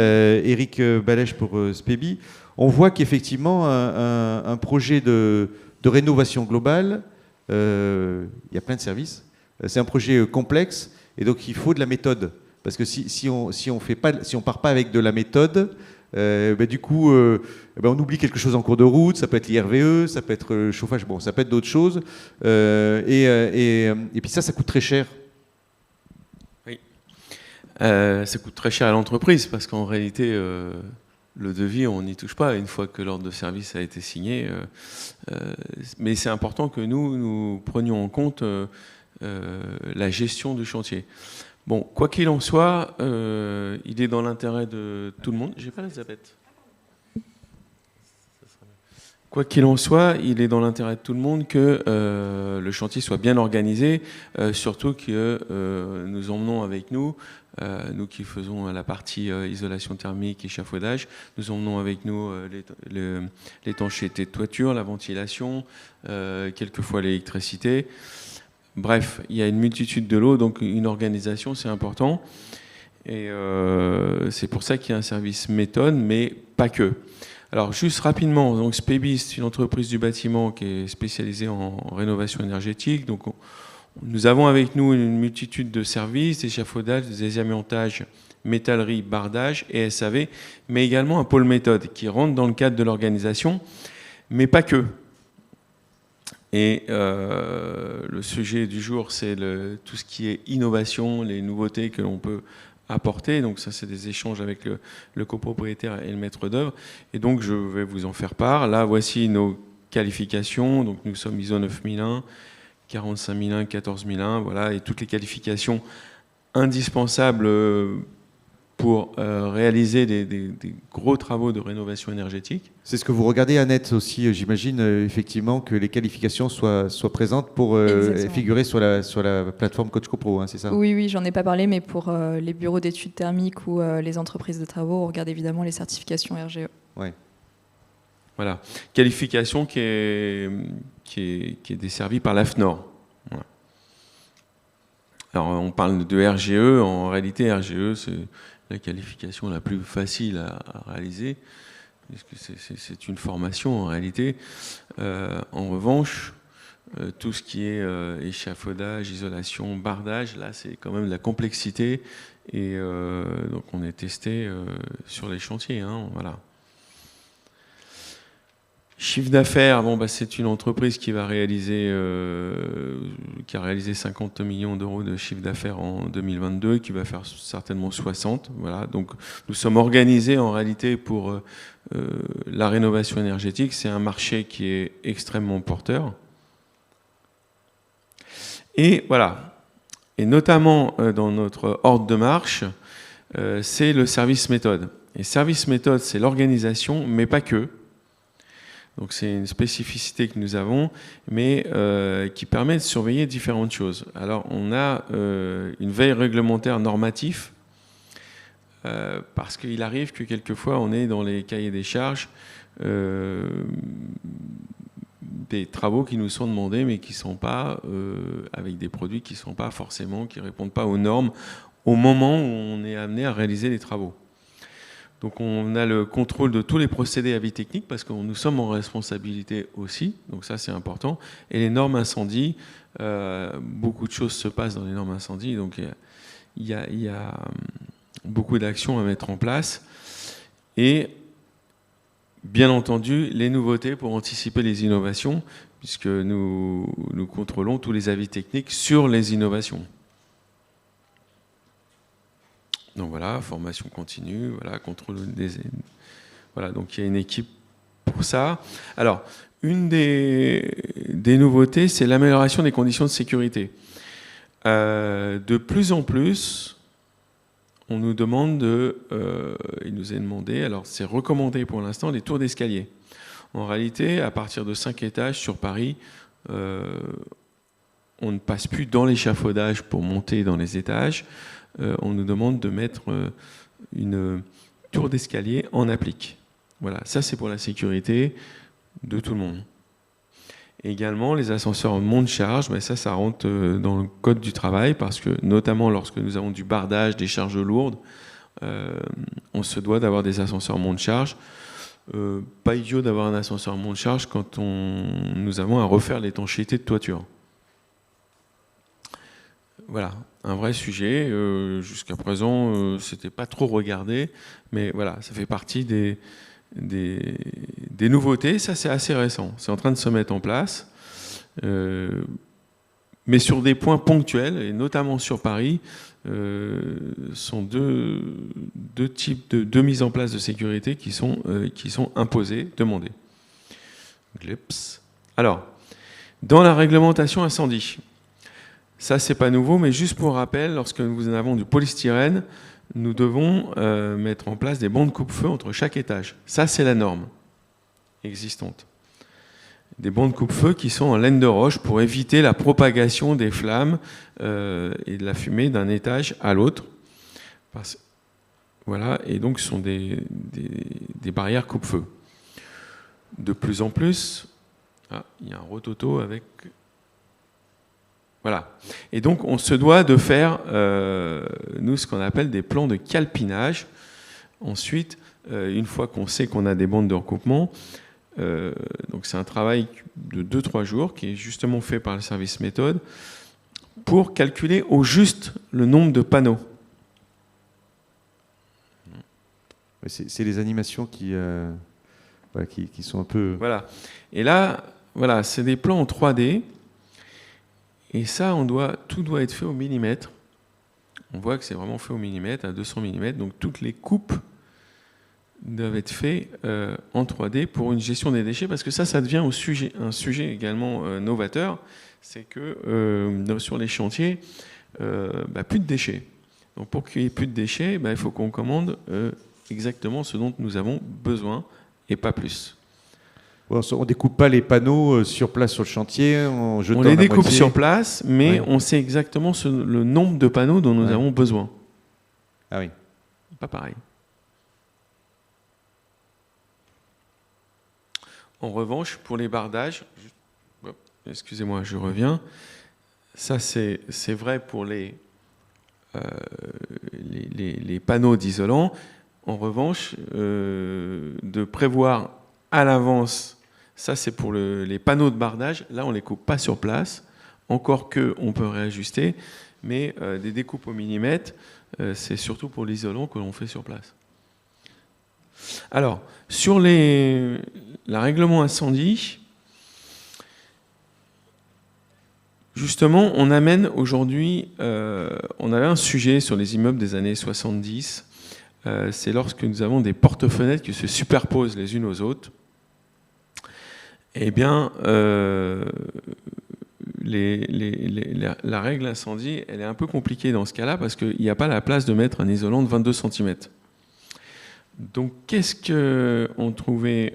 Éric Balèche pour Spebi, on voit qu'effectivement, un projet de rénovation globale, il y a plein de services, c'est un projet complexe, et donc il faut de la méthode. Parce que si on part pas avec de la méthode, du coup, on oublie quelque chose en cours de route. Ça peut être l'IRVE, ça peut être le chauffage, bon, ça peut être d'autres choses. Et puis ça coûte très cher. Oui. Ça coûte très cher à l'entreprise parce qu'en réalité, le devis, on n'y touche pas une fois que l'ordre de service a été signé. Mais c'est important que nous prenions en compte la gestion du chantier. Bon, quoi qu'il en soit, il est dans l'intérêt de tout le monde. J'ai pas Elisabeth. Quoi qu'il en soit, il est dans l'intérêt de tout le monde que le chantier soit bien organisé, surtout que nous emmenons avec nous, nous qui faisons la partie isolation thermique, échafaudage, nous emmenons avec nous l'étanchéité de toiture, la ventilation, quelquefois l'électricité. Bref, il y a une multitude de lots, donc une organisation, c'est important. Et c'est pour ça qu'il y a un service méthode, mais pas que. Alors, juste rapidement, donc Spebi, c'est une entreprise du bâtiment qui est spécialisée en rénovation énergétique. Donc, nous avons avec nous une multitude de services, d'échafaudage, des amiantages, métallerie, bardage et SAV, mais également un pôle méthode qui rentre dans le cadre de l'organisation, mais pas que. Et le sujet du jour, c'est tout ce qui est innovation, les nouveautés que l'on peut apporter. Donc ça, c'est des échanges avec le copropriétaire et le maître d'œuvre. Et donc, je vais vous en faire part. Là, voici nos qualifications. Donc, nous sommes ISO 9001, 45001, 14001, voilà, et toutes les qualifications indispensables pour réaliser des gros travaux de rénovation énergétique. C'est ce que vous regardez, Annette, aussi, j'imagine, effectivement, que les qualifications soient présentes pour figurer sur la plateforme Coach CoPro, hein, c'est ça? Oui, j'en ai pas parlé, mais pour les bureaux d'études thermiques ou les entreprises de travaux, on regarde évidemment les certifications RGE. Ouais. Voilà. Qualification qui est desservie par l'AFNOR. Voilà. Alors, on parle de RGE. En réalité, RGE, c'est la qualification la plus facile à réaliser, puisque c'est une formation en réalité. En revanche, tout ce qui est échafaudage, isolation, bardage, là c'est quand même de la complexité, et donc on est testé sur les chantiers, hein, voilà. Chiffre d'affaires, c'est une entreprise qui a réalisé 50 millions d'euros de chiffre d'affaires en 2022, qui va faire certainement 60. Voilà. Donc, nous sommes organisés en réalité pour la rénovation énergétique. C'est un marché qui est extrêmement porteur. Et voilà. Et notamment dans notre ordre de marche, c'est le service méthode. Et service méthode, c'est l'organisation, mais pas que. Donc c'est une spécificité que nous avons, mais qui permet de surveiller différentes choses. Alors on a une veille réglementaire normative, parce qu'il arrive que quelquefois on est dans les cahiers des charges des travaux qui nous sont demandés, mais qui ne sont pas avec des produits qui ne sont pas forcément, qui ne répondent pas aux normes au moment où on est amené à réaliser les travaux. Donc on a le contrôle de tous les procédés à vie technique parce que nous sommes en responsabilité aussi, donc ça c'est important. Et les normes incendie, beaucoup de choses se passent dans les normes incendie, donc il y a beaucoup d'actions à mettre en place. Et bien entendu, les nouveautés pour anticiper les innovations, puisque nous contrôlons tous les avis techniques sur les innovations. Donc voilà, formation continue, voilà, contrôle des... Voilà, donc il y a une équipe pour ça. Alors, une des nouveautés, c'est l'amélioration des conditions de sécurité. De plus en plus, on nous demande il nous est demandé, alors c'est recommandé pour l'instant, les tours d'escalier. En réalité, à partir de 5 étages sur Paris, on ne passe plus dans l'échafaudage pour monter dans les étages. On nous demande de mettre une tour d'escalier en applique. Voilà, ça c'est pour la sécurité de tout le monde. Également, les ascenseurs en monte-charge, mais ça rentre dans le code du travail, parce que notamment lorsque nous avons du bardage, des charges lourdes, on se doit d'avoir des ascenseurs monte-charge. Pas idiot d'avoir un ascenseur monte-charge quand nous avons à refaire l'étanchéité de toiture. Voilà, un vrai sujet. Jusqu'à présent, c'était pas trop regardé, mais voilà, ça fait partie des nouveautés. Ça, c'est assez récent. C'est en train de se mettre en place. Mais sur des points ponctuels, et notamment sur Paris, sont deux types de mise en place de sécurité qui sont imposés, demandés. Alors, dans la réglementation incendie, ça c'est pas nouveau, mais juste pour rappel, lorsque nous avons du polystyrène, nous devons mettre en place des bancs de coupe-feu entre chaque étage. Ça c'est la norme existante. Des bancs de coupe-feu qui sont en laine de roche pour éviter la propagation des flammes et de la fumée d'un étage à l'autre. Voilà, et donc ce sont des barrières coupe-feu. De plus en plus, il y a un rototo avec... Voilà. Et donc on se doit de faire, nous, ce qu'on appelle des plans de calpinage. Ensuite, une fois qu'on sait qu'on a des bandes de recoupement, donc c'est un travail de 2-3 jours qui est justement fait par le service méthode pour calculer au juste le nombre de panneaux. C'est les animations qui sont un peu... Voilà. Et là, voilà, c'est des plans en 3D. Et ça, tout doit être fait au millimètre. On voit que c'est vraiment fait au millimètre, à 200 mm. Donc toutes les coupes doivent être faites en 3D pour une gestion des déchets, parce que ça devient un sujet également novateur. C'est que sur les chantiers, plus de déchets. Donc pour qu'il n'y ait plus de déchets, il faut qu'on commande exactement ce dont nous avons besoin et pas plus. On ne découpe pas les panneaux sur place sur le chantier en jetant on les découpe moitié. sur place, mais on sait exactement le nombre de panneaux dont nous avons besoin. Ah oui. Pas pareil. En revanche, pour les bardages, excusez-moi, je reviens. Ça, c'est vrai pour les panneaux d'isolant. En revanche, de prévoir à l'avance, ça c'est pour les panneaux de bardage. Là, on ne les coupe pas sur place, encore qu'on peut réajuster, mais des découpes au millimètre, c'est surtout pour l'isolant que l'on fait sur place. Alors, sur la règlement incendie, justement, on amène aujourd'hui, on avait un sujet sur les immeubles des années 70, c'est lorsque nous avons des porte-fenêtres qui se superposent les unes aux autres. Eh bien, la règle incendie, elle est un peu compliquée dans ce cas-là parce qu'il n'y a pas la place de mettre un isolant de 22 cm. Donc, qu'est-ce qu'ont trouvé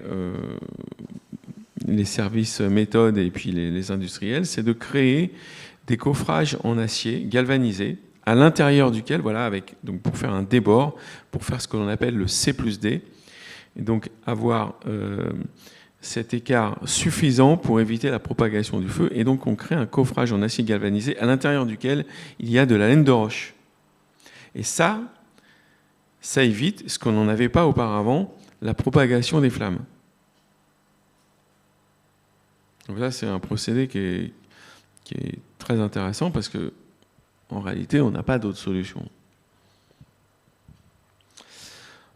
les services méthodes et puis les industriels? C'est de créer des coffrages en acier galvanisé à l'intérieur duquel, voilà, donc pour faire un débord, pour faire ce que l'on appelle le C+D, et donc avoir cet écart suffisant pour éviter la propagation du feu. Et donc on crée un coffrage en acier galvanisé à l'intérieur duquel il y a de la laine de roche. Et ça évite, ce qu'on n'en avait pas auparavant, la propagation des flammes. Donc là, c'est un procédé qui est très intéressant parce que en réalité, on n'a pas d'autre solution.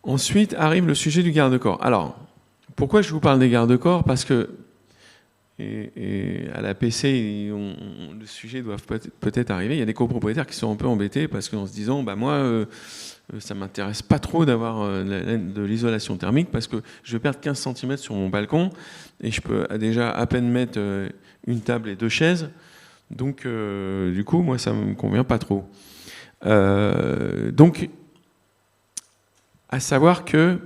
Ensuite arrive le sujet du garde-corps. Alors, pourquoi je vous parle des garde-corps? Parce que et à la PC, le sujet doit peut-être arriver. Il y a des copropriétaires qui sont un peu embêtés parce qu'en se disant, moi, ça ne m'intéresse pas trop d'avoir de l'isolation thermique parce que je vais perdre 15 cm sur mon balcon et je peux déjà à peine mettre une table et 2 chaises. Donc, du coup, moi, ça ne me convient pas trop. Donc, à savoir que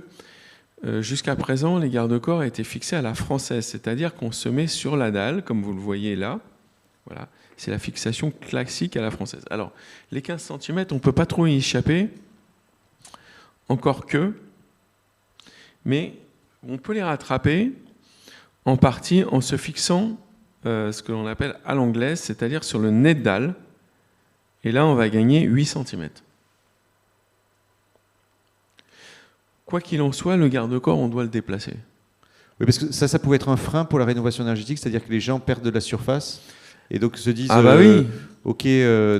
jusqu'à présent, les garde-corps étaient fixés à la française, c'est-à-dire qu'on se met sur la dalle, comme vous le voyez là. Voilà, c'est la fixation classique à la française. Alors, les 15 cm, on ne peut pas trop y échapper, encore que, mais on peut les rattraper en partie en se fixant ce que l'on appelle à l'anglaise, c'est-à-dire sur le nez de dalle. Et là, on va gagner 8 cm. quoi qu'il en soit, le garde-corps, on doit le déplacer. Oui, parce que ça pouvait être un frein pour la rénovation énergétique, c'est-à-dire que les gens perdent de la surface et donc se disent oui. OK,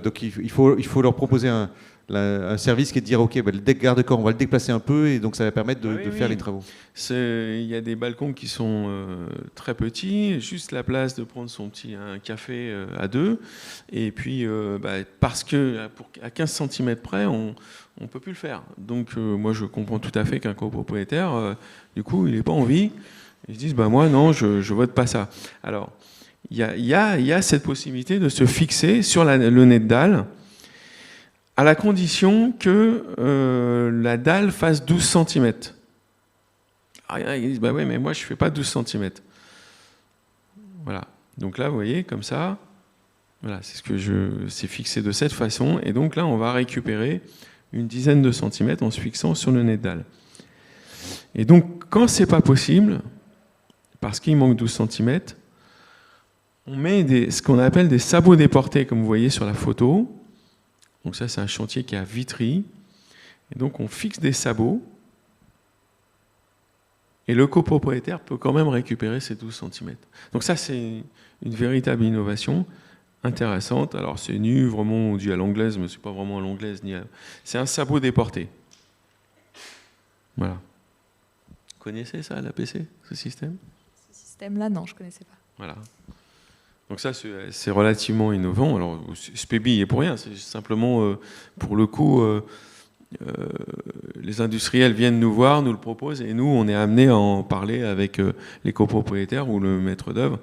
donc il faut leur proposer un service qui est de dire OK, le garde-corps, on va le déplacer un peu et donc ça va permettre de faire les travaux. Il y a des balcons qui sont très petits, juste la place de prendre un café à deux, et puis parce que à 15 cm près, on ne peut plus le faire. Donc moi je comprends tout à fait qu'un copropriétaire, du coup, il n'est pas envie. Ils se disent moi non, je vote pas ça. Alors il y a cette possibilité de se fixer sur le nez de dalle, à la condition que la dalle fasse 12 cm. Alors, ils disent oui, mais moi je fais pas 12 cm. Voilà. Donc là, vous voyez, comme ça, voilà, c'est fixé de cette façon, et donc là, on va récupérer une dizaine de centimètres en se fixant sur le nez de dalle. Et donc, quand c'est pas possible, parce qu'il manque 12 cm, on met ce qu'on appelle des sabots déportés, comme vous voyez sur la photo. Donc ça, c'est un chantier qui est à Vitry. Et donc, on fixe des sabots. Et le copropriétaire peut quand même récupérer ces 12 cm. Donc ça, c'est une véritable innovation intéressante. Alors, c'est vraiment dit à l'anglaise, mais ce n'est pas vraiment à l'anglaise. C'est un sabot déporté. Voilà. Vous connaissez ça, l'APC, ce système ? Ce système-là, non, je ne connaissais pas. Voilà. Donc ça, c'est relativement innovant. Alors, SPEBI, il est pour rien. C'est simplement, pour le coup, les industriels viennent nous voir, nous le proposent, et nous, on est amenés à en parler avec les copropriétaires ou le maître d'œuvre,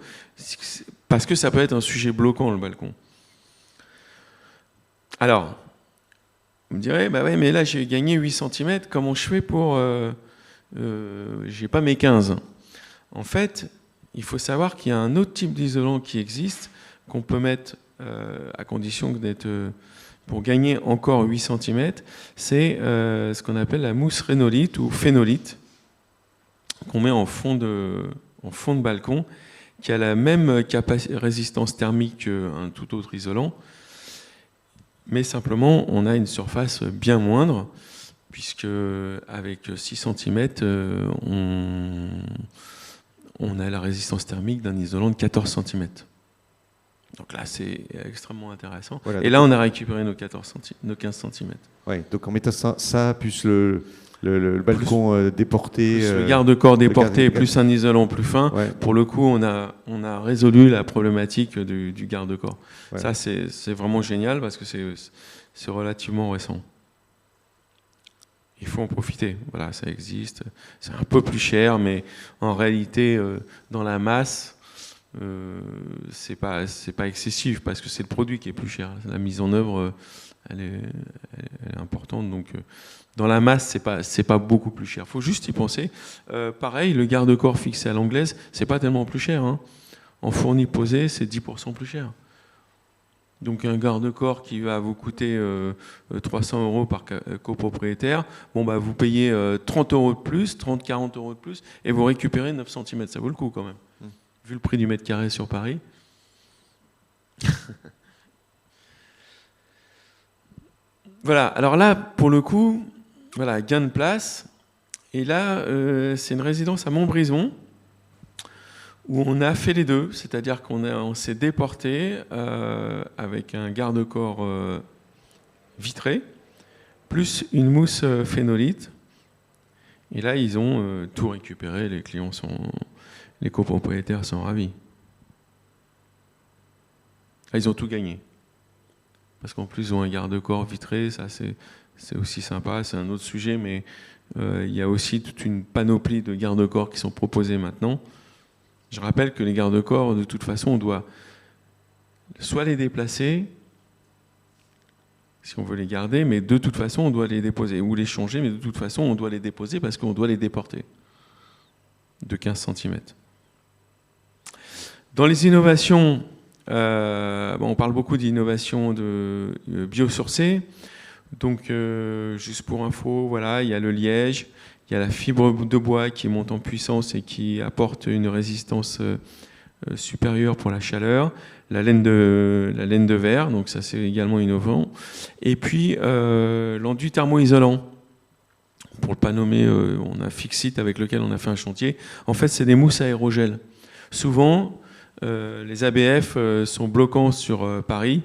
parce que ça peut être un sujet bloquant, le balcon. Alors, vous me direz, ouais, mais là, j'ai gagné 8 cm, comment je fais pour... j'ai pas mes 15. En fait, il faut savoir qu'il y a un autre type d'isolant qui existe, qu'on peut mettre à condition d'être... pour gagner encore 8 cm, c'est ce qu'on appelle la mousse rhénolite ou phénolite, qu'on met en fond de balcon, qui a la même résistance thermique qu'un tout autre isolant, mais simplement on a une surface bien moindre, puisque avec 6 cm, on a la résistance thermique d'un isolant de 14 cm. Donc là, c'est extrêmement intéressant. Voilà, et là, on a récupéré nos 15 cm. Oui, donc en mettant ça plus le balcon déporté... Plus le garde-corps déporté, plus un isolant plus fin. Ouais. Pour le coup, on a résolu la problématique du garde-corps. Ouais. Ça, c'est vraiment génial parce que c'est relativement récent. Il faut en profiter. Voilà, ça existe. C'est un peu plus cher, mais en réalité, dans la masse... c'est pas excessif parce que c'est le produit qui est plus cher. La mise en œuvre, elle est importante. Donc, dans la masse, c'est pas beaucoup plus cher. Faut juste y penser. Pareil, le garde-corps fixé à l'anglaise, c'est pas tellement plus cher. Hein. En fourni posé, c'est 10% plus cher. Donc, un garde-corps qui va vous coûter 300 € par copropriétaire, vous payez 30 € de plus, 30-40 € de plus, et vous récupérez 9 cm. Ça vaut le coup quand même. Vu le prix du mètre carré sur Paris. Voilà, alors là, pour le coup, voilà, gain de place. Et là, c'est une résidence à Montbrison, où on a fait les deux, c'est-à-dire qu'on s'est déporté avec un garde-corps vitré, plus une mousse phénolite. Et là, ils ont tout récupéré, les copropriétaires sont ravis. Ah, ils ont tout gagné. Parce qu'en plus, ils ont un garde-corps vitré, ça c'est aussi sympa, c'est un autre sujet, mais il y a aussi toute une panoplie de garde-corps qui sont proposés maintenant. Je rappelle que les garde-corps, de toute façon, on doit soit les déplacer, si on veut les garder, mais de toute façon, on doit les déposer, ou les changer, mais de toute façon, on doit les déposer parce qu'on doit les déporter de 15 cm. Dans les innovations, on parle beaucoup d'innovation de biosourcée. Donc, juste pour info, voilà, il y a le liège, il y a la fibre de bois qui monte en puissance et qui apporte une résistance supérieure pour la chaleur. La laine de verre, donc ça c'est également innovant. Et puis l'enduit thermoisolant. pour ne pas nommer, on a Fixit avec lequel on a fait un chantier. En fait, c'est des mousses aérogel. Souvent, les ABF sont bloquants sur Paris.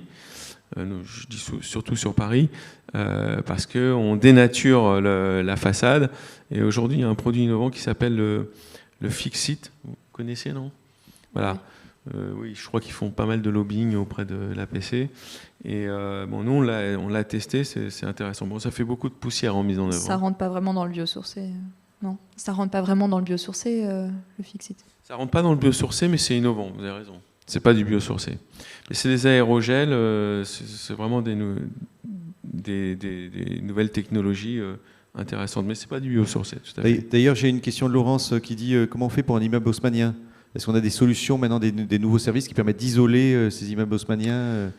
Je dis surtout sur Paris, parce qu'on dénature la façade. Et aujourd'hui, il y a un produit innovant qui s'appelle le Fixit. Vous connaissez, non? Voilà. Oui, je crois qu'ils font pas mal de lobbying auprès de l'APC. Et bon, nous, on l'a testé, c'est intéressant. Bon, ça fait beaucoup de poussière en mise en œuvre. Ça rentre pas vraiment dans le biosourcé. Non, ça rentre pas vraiment dans le biosourcé, le Fixit. Ça rentre pas dans le biosourcé, mais c'est innovant, vous avez raison. C'est pas du biosourcé. Mais c'est des aérogels, c'est vraiment des nouvelles technologies intéressantes. Mais c'est pas du biosourcé, tout à fait. D'ailleurs, j'ai une question de Laurence qui dit comment on fait pour un immeuble haussmannien? Est-ce qu'on a des solutions maintenant, des nouveaux services qui permettent d'isoler ces immeubles haussmanniens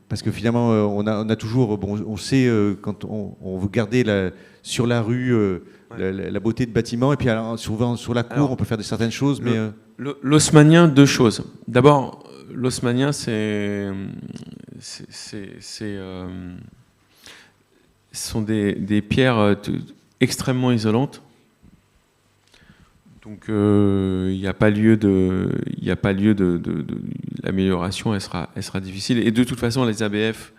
parce que finalement, on a toujours, bon, on sait quand on veut garder sur la rue la beauté de bâtiments, et puis alors, souvent sur la cour, on peut faire certaines choses, mais l'haussmannien, deux choses. D'abord, l'haussmannien, ce sont des pierres extrêmement isolantes. Donc, il n'y a pas lieu de l'amélioration, elle sera difficile. Et de toute façon, les ABF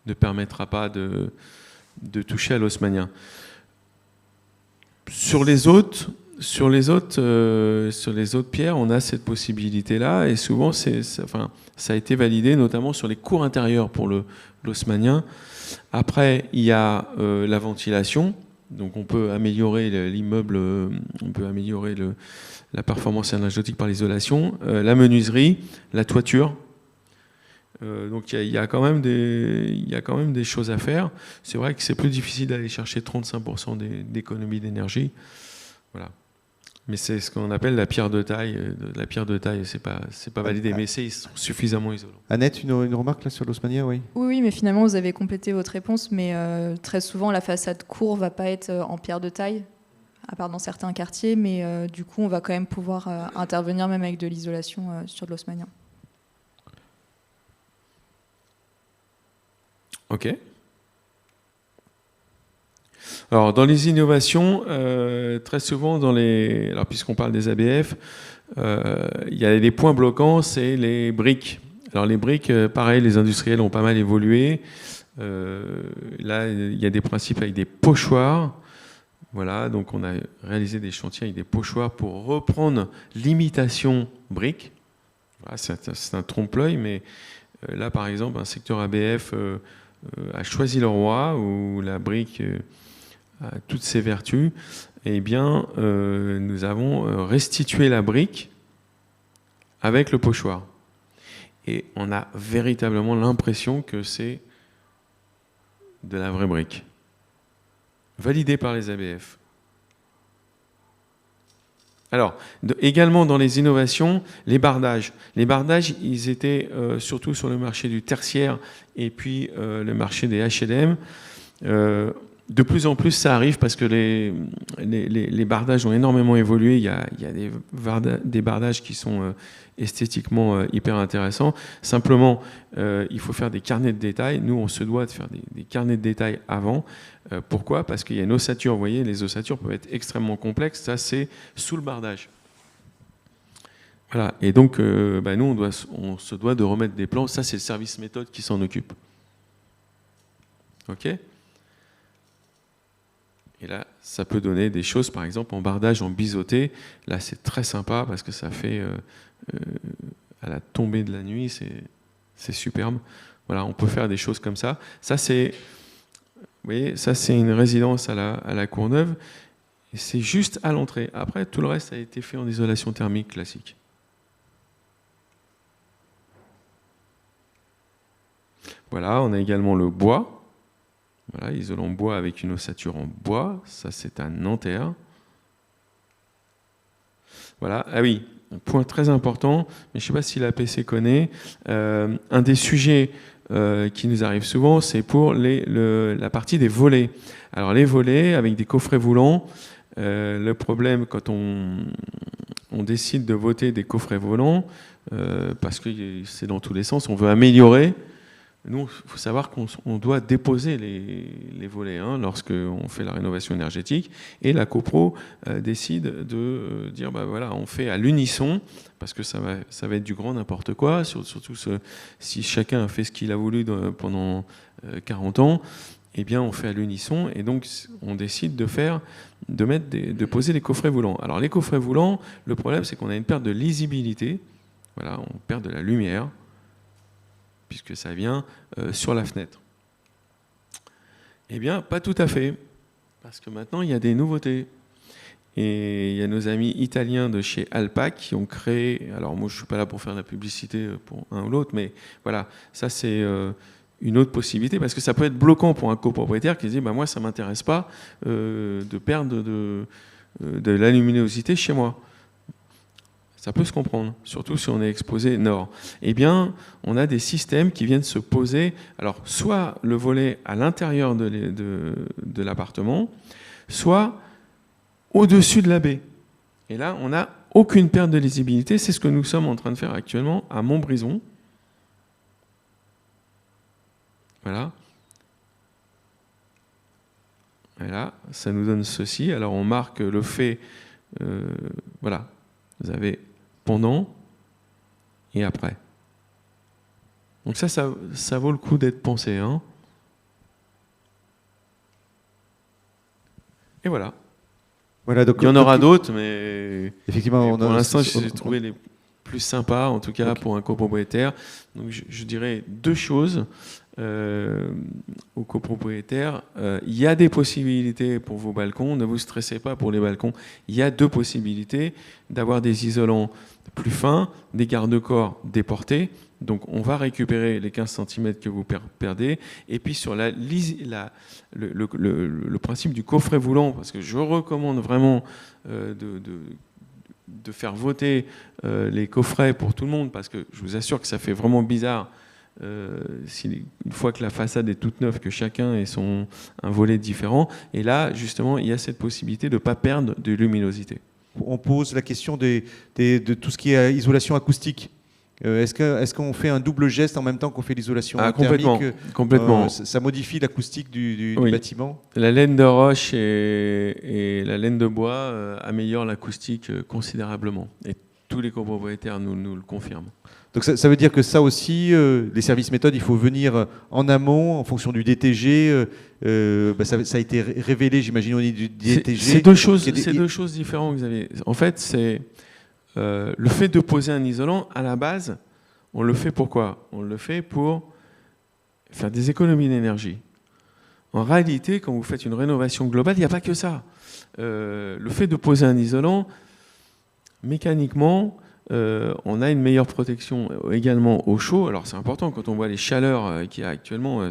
ne permettra pas de toucher à l'haussmannien. Sur les autres pierres, on a cette possibilité-là, et souvent, ça a été validé, notamment sur les cours intérieures pour l'haussmannien. Après, il y a la ventilation. Donc on peut améliorer l'immeuble, on peut améliorer la performance énergétique par l'isolation, la menuiserie, la toiture. Donc il y a quand même des choses à faire. C'est vrai que c'est plus difficile d'aller chercher 35% d'économie d'énergie. Voilà. Mais c'est ce qu'on appelle la pierre de taille. La pierre de taille, c'est pas validé, mais ils sont suffisamment isolants. Annette, une remarque là sur l'haussmannien, oui. Oui, mais finalement, vous avez complété votre réponse, mais très souvent, la façade cour va pas être en pierre de taille, à part dans certains quartiers, mais du coup, on va quand même pouvoir intervenir même avec de l'isolation sur de l'haussmannien. Ok. Alors, dans les innovations, très souvent, alors, puisqu'on parle des ABF, il y a des points bloquants, c'est les briques. Alors, les briques, pareil, les industriels ont pas mal évolué. Là, il y a des principes avec des pochoirs. Voilà, donc on a réalisé des chantiers avec des pochoirs pour reprendre l'imitation brique. Voilà, c'est un trompe-l'œil, mais là, par exemple, un secteur ABF a choisi le roi, où la brique a toutes ses vertus. Eh bien, nous avons restitué la brique avec le pochoir. Et on a véritablement l'impression que c'est de la vraie brique. Validé par les ABF. Alors, également dans les innovations, les bardages. Les bardages, ils étaient surtout sur le marché du tertiaire et puis le marché des HLM. De plus en plus, ça arrive parce que les bardages ont énormément évolué. Il y a des bardages qui sont esthétiquement hyper intéressants. Simplement, il faut faire des carnets de détails. Nous, on se doit de faire des carnets de détails avant. Pourquoi? Parce qu'il y a une ossature. Vous voyez, les ossatures peuvent être extrêmement complexes. Ça, c'est sous le bardage. Voilà. Et donc, nous, on se doit de remettre des plans. Ça, c'est le service méthode qui s'en occupe. OK? Et là, ça peut donner des choses, par exemple, en bardage, en biseauté. Là, c'est très sympa parce que ça fait, à la tombée de la nuit, c'est superbe. Voilà, on peut faire des choses comme ça. Ça, c'est, vous voyez, ça, c'est une résidence à la Courneuve. Et c'est juste à l'entrée. Après, tout le reste a été fait en isolation thermique classique. Voilà, on a également le bois. Voilà, isolant bois avec une ossature en bois, ça c'est un Nanterre. Voilà, ah oui, un point très important, mais je ne sais pas si l'APC connaît, un des sujets qui nous arrive souvent, c'est pour la partie des volets. Alors les volets avec des coffrets volants, le problème quand on décide de voter des coffrets volants, parce que c'est dans tous les sens, on veut améliorer Nous, il faut savoir qu'on doit déposer les volets lorsqu'on fait la rénovation énergétique. Et la copro décide de dire, voilà, on fait à l'unisson, parce que ça va être du grand n'importe quoi, surtout si chacun a fait ce qu'il a voulu pendant 40 ans, eh bien, on fait à l'unisson. Et donc, on décide de poser des coffrets volants. Alors, les coffrets volants, le problème, c'est qu'on a une perte de lisibilité. Voilà, on perd de la lumière, puisque ça vient sur la fenêtre. Eh bien, pas tout à fait, parce que maintenant, il y a des nouveautés. Et il y a nos amis italiens de chez Alpac qui ont créé... Alors, moi, je ne suis pas là pour faire de la publicité pour un ou l'autre, mais voilà, ça, c'est une autre possibilité, parce que ça peut être bloquant pour un copropriétaire qui se dit, moi, ça ne m'intéresse pas de perdre de la luminosité chez moi. Ça peut se comprendre, surtout si on est exposé nord. Eh bien, on a des systèmes qui viennent se poser, alors soit le volet à l'intérieur de l'appartement, soit au-dessus de la baie. Et là, on n'a aucune perte de lisibilité. C'est ce que nous sommes en train de faire actuellement à Montbrison. Voilà. Voilà, ça nous donne ceci. Alors, on marque le fait, voilà, vous avez pendant et après. Donc ça vaut le coup d'être pensé. Et voilà. Donc, il y en aura d'autres, mais effectivement, pour l'instant, j'ai trouvé les plus sympas, en tout cas pour un copropriétaire. Donc je dirais deux choses aux copropriétaires. Il y a des possibilités pour vos balcons, ne vous stressez pas pour les balcons. Il y a deux possibilités, d'avoir des isolants plus fins, des garde-corps déportés. Donc on va récupérer les 15 cm que vous perdez. Et puis sur le principe du coffret volant, parce que je recommande vraiment de faire voter les coffrets pour tout le monde, parce que je vous assure que ça fait vraiment bizarre une fois que la façade est toute neuve, que chacun ait un volet différent. Et là, justement, il y a cette possibilité de ne pas perdre de luminosité. On pose la question de tout ce qui est isolation acoustique. Est-ce qu'on fait un double geste en même temps qu'on fait l'isolation thermique ? Complètement. Ça modifie l'acoustique du bâtiment ? La laine de roche et la laine de bois améliorent l'acoustique considérablement. Et tous les copropriétaires nous le confirment. Donc ça veut dire que ça aussi, les services méthodes, il faut venir en amont, en fonction du DTG. Ça a été révélé, j'imagine, au niveau du DTG. C'est deux choses différentes, Xavier. En fait, c'est le fait de poser un isolant, à la base, on le fait pourquoi ? On le fait pour faire des économies d'énergie. En réalité, quand vous faites une rénovation globale, il n'y a pas que ça. Le fait de poser un isolant, mécaniquement, on a une meilleure protection également au chaud. Alors c'est important quand on voit les chaleurs qu'il y a actuellement.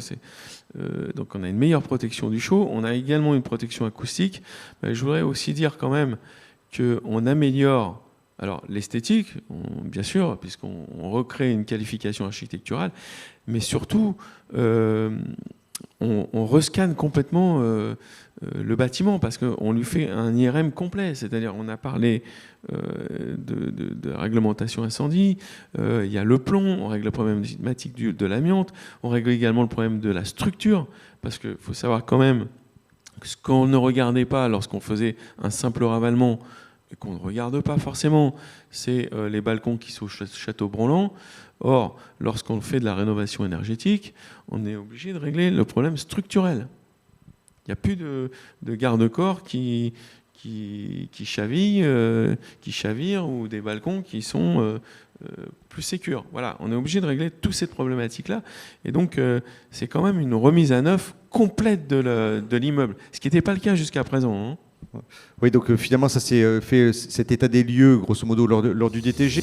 Donc on a une meilleure protection du chaud. On a également une protection acoustique. Je voudrais aussi dire quand même qu'on améliore l'esthétique, bien sûr, puisqu'on recrée une qualification architecturale, mais surtout on rescanne complètement le bâtiment, parce qu'on lui fait un IRM complet. C'est-à-dire, on a parlé de réglementation incendie, il y a le plomb, on règle le problématique de l'amiante, on règle également le problème de la structure, parce qu'il faut savoir quand même que ce qu'on ne regardait pas lorsqu'on faisait un simple ravalement, et qu'on ne regarde pas forcément, c'est les balcons qui sont au château Branlant. Or, lorsqu'on fait de la rénovation énergétique, on est obligé de régler le problème structurel. Il n'y a plus de garde-corps qui chavirent, ou des balcons qui sont plus sécures. Voilà, on est obligé de régler toutes ces problématiques-là. Et donc, c'est quand même une remise à neuf complète de l'immeuble, ce qui n'était pas le cas jusqu'à présent. Oui, donc finalement, ça s'est fait cet état des lieux, grosso modo, lors du DTG.